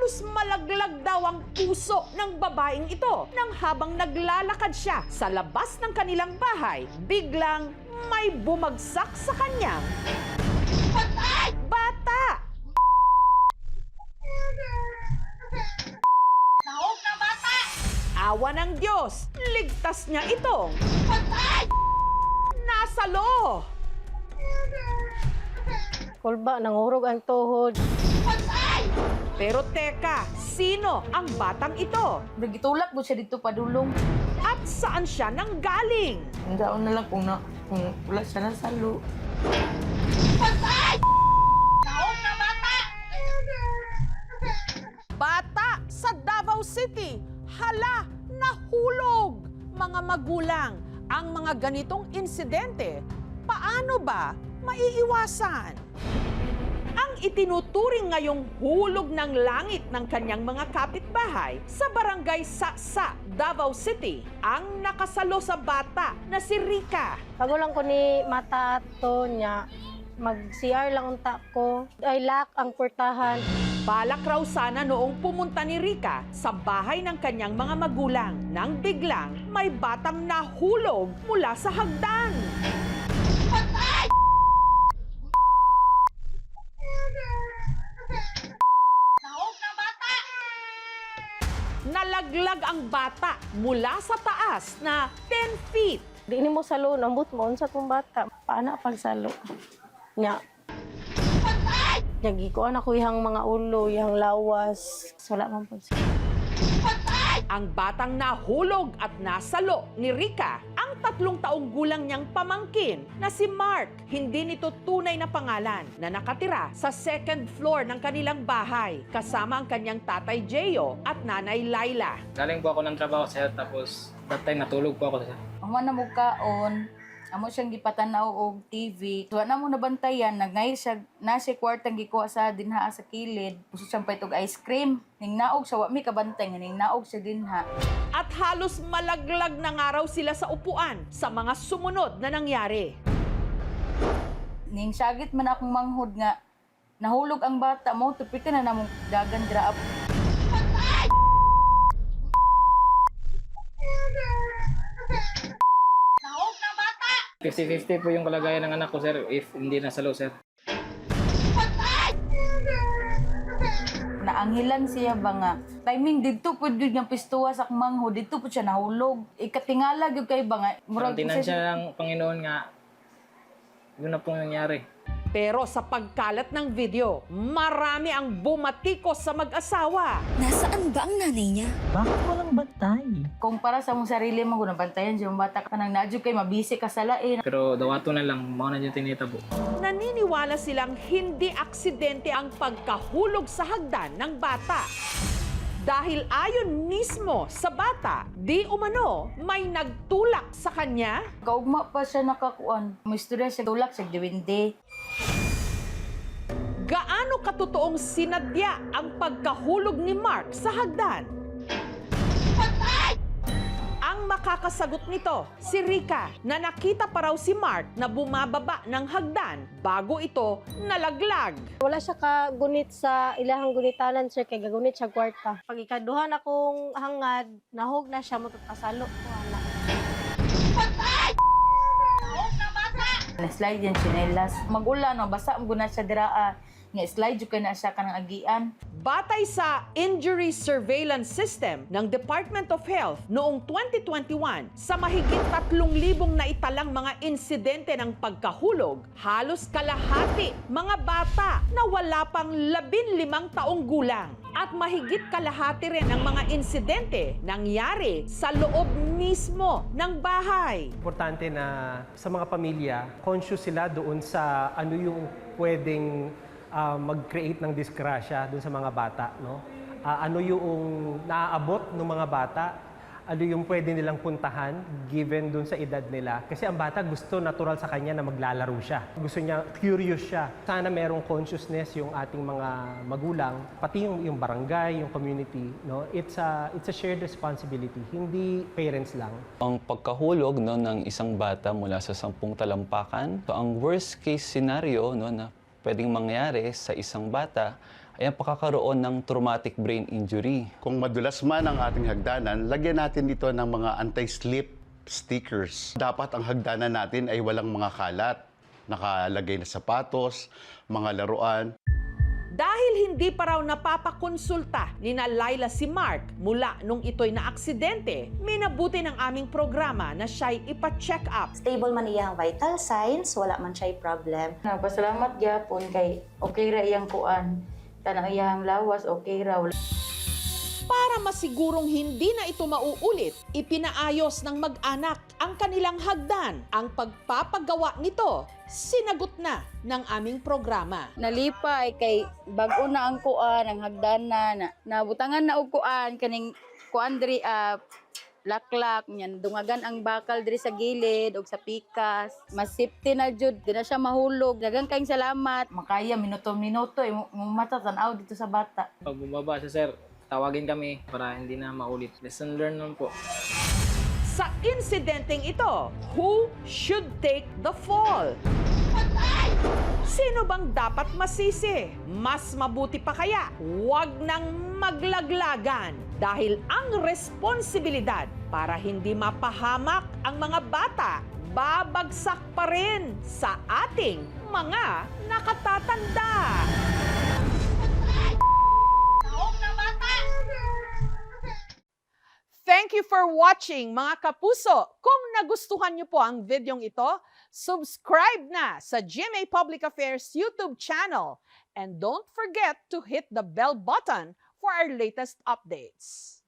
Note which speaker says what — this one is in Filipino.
Speaker 1: Halos malaglag daw ang puso ng babaeng ito nang habang naglalakad siya sa labas ng kanilang bahay, biglang may bumagsak sa kanyang bata.
Speaker 2: Naog na bata!
Speaker 1: Awa ng Diyos, ligtas niya itong nasalo.
Speaker 3: Kulba, nangurog ang tuhod.
Speaker 1: Pero teka, sino ang batang ito?
Speaker 2: Nagitulak mo siya dito padulong.
Speaker 1: At saan siya nanggaling?
Speaker 2: Hanggaon na lang kung wala siya nasalo. Naog na bata!
Speaker 1: Bata sa Davao City, hala, nahulog. Mga magulang, ang mga ganitong insidente, paano ba maiiwasan? Ang itinuturing ngayong hulog ng langit ng kanyang mga kapitbahay sa barangay Saksa, Davao City, ang nakasalo sa bata na si Rica.
Speaker 3: Pagulang ko ni mata to niya, mag-CR lang unta ko. Ay lock ang portahan.
Speaker 1: Balak raw sana noong pumunta ni Rica sa bahay ng kanyang mga magulang nang biglang may batang nahulog mula sa hagdan.
Speaker 2: Naog na bata!
Speaker 1: Nalaglag ang bata mula sa taas na 10 feet.
Speaker 3: Di ni mo salo, nambut mo unsa tong bata. Paana pagsalo? Nya. Gikuan ako ihang mga ulo, ihang lawas. Wala man po siya.
Speaker 1: Ang batang nahulog at nasalo ni Rica, ang 3 taong gulang niyang pamangkin na si Mark. Hindi nito tunay na pangalan na nakatira sa 2nd floor ng kanilang bahay kasama ang kanyang tatay Jeyo at nanay Laila.
Speaker 4: Galing po ako ng trabaho sir, tapos that time natulog po ako sir.
Speaker 2: Amo na mo kaon, amo siyang gipatanaw og TV. Tuwa na mo nabantayan, nagngay siya, na siya kwartang gikuha sa dinha sa kilid. Gusto siyang paitog ice cream. Ning naog siya, wa mi kabantay, ning naog siya dinha.
Speaker 1: At halos malaglag na nga raw sila sa upuan sa mga sumunod na nangyari.
Speaker 2: Ning sagit man akong manghod nga, nahulog ang bata mo, tupikan na namong dagan graab. Naog na bata!
Speaker 4: 50-50 po yung kalagayan ng anak ko sir, if hindi nasalo sir.
Speaker 2: Naanghilan siya ba nga. Timing dito po yun yung pistuwa sa mangho, dito po siya nahulog. Ikatingala yun kay ba nga.
Speaker 4: Ang tinansya ng Panginoon nga, yun na pong nangyari.
Speaker 1: Pero sa pagkalat ng video, marami ang bumatikos sa mag-asawa.
Speaker 5: Nasaan ba ang nanay niya?
Speaker 6: Bakit walang bantay?
Speaker 2: Kung para sa mong sarili mo, kung nabantayan siya yung bata ka nang nadyo kay mabisi ka sa lain.
Speaker 4: Pero dawato na lang, mga na dyan tinitabo.
Speaker 1: Naniniwala silang hindi aksidente ang pagkahulog sa hagdan ng bata. Dahil ayon mismo sa bata, di umano may nagtulak sa kanya.
Speaker 2: Kaugma pa siya nakakuan. May istorya siya tulak siya diwindi.
Speaker 1: Gaano katotoong sinadya ang pagkahulog ni Mark sa hagdan? Ang makakasagot nito, si Rica, na nakita pa raw si Mark na bumababa ng hagdan bago ito nalaglag.
Speaker 3: Wala siya kagunit sa ilahang gunitanan, sir, kay gagunit siya kwarta. Pag ikaduhan akong hangad, nahog na siya, matutpasalo ko, anak.
Speaker 2: Na-slide yan chinelas. Mag-ulan, no? Basta mo na siya diraa. Nga slide yung na siya kanang agian.
Speaker 1: Batay sa Injury Surveillance System ng Department of Health noong 2021, sa mahigit 3,000 na italang mga insidente ng pagkahulog, halos kalahati mga bata na wala pang 15 taong gulang. At mahigit kalahati rin ng mga insidente nangyari sa loob mismo ng bahay.
Speaker 7: Importante na sa mga pamilya, conscious sila doon sa ano yung pwedeng mag-create ng disgrasya doon sa mga bata. No? Ano yung naaabot ng mga bata, ano yung pwede nilang puntahan given doon sa edad nila. Kasi ang bata gusto natural sa kanya na maglalaro siya. Gusto niya, curious siya. Sana merong consciousness yung ating mga magulang, pati yung barangay, yung community. No? It's a shared responsibility, hindi parents lang.
Speaker 8: Ang pagkahulog no, ng isang bata mula sa 10 talampakan, so ang worst case scenario no, na pwedeng mangyari sa isang bata ay ang pakakaroon ng traumatic brain injury.
Speaker 6: Kung madulas man ang ating hagdanan, lagyan natin dito ng mga anti-slip stickers. Dapat ang hagdanan natin ay walang mga kalat. Nakalagay na sapatos, mga laruan.
Speaker 1: Dahil hindi pa raw napapakonsulta ni na Laila si Mark mula nung ito'y naaksidente, minabuti ng aming programa na siya'y ipa-check up.
Speaker 9: Stable man iyang vital signs, wala man siya'y problem.
Speaker 2: Nagpasalamat gyapon kay okay ra iyang kuan. Tanang iyang lawas okay ra.
Speaker 1: Para masigurong hindi na ito mauulit, ipinaayos ng mag-anak ang kanilang hagdan. Ang pagpapagawa nito, sinagot na ng aming programa.
Speaker 2: Nalipay kay bag-o na ang kuan, ang hagdanan na nabutangan na og kuan kaning kuan diri laklak nyan dungagan ang bakal diri sa gilid og sa pikas. Mas safety na jud, di na siya mahulog. Daghang kayong salamat. Makaya minuto-minuto mata tan-aw dito sa bata.
Speaker 4: Pag bumaba siya, sir, tawagin kami para hindi na maulit. Lesson learned naman po.
Speaker 1: Sa insidenteng ito, who should take the fall? Sino bang dapat masisi? Mas mabuti pa kaya, huwag nang maglaglagan dahil ang responsibilidad para hindi mapahamak ang mga bata, babagsak pa rin sa ating mga nakatatanda. Thank you for watching, mga kapuso. Kung nagustuhan niyo po ang videong ito, subscribe na sa GMA Public Affairs YouTube channel. And don't forget to hit the bell button for our latest updates.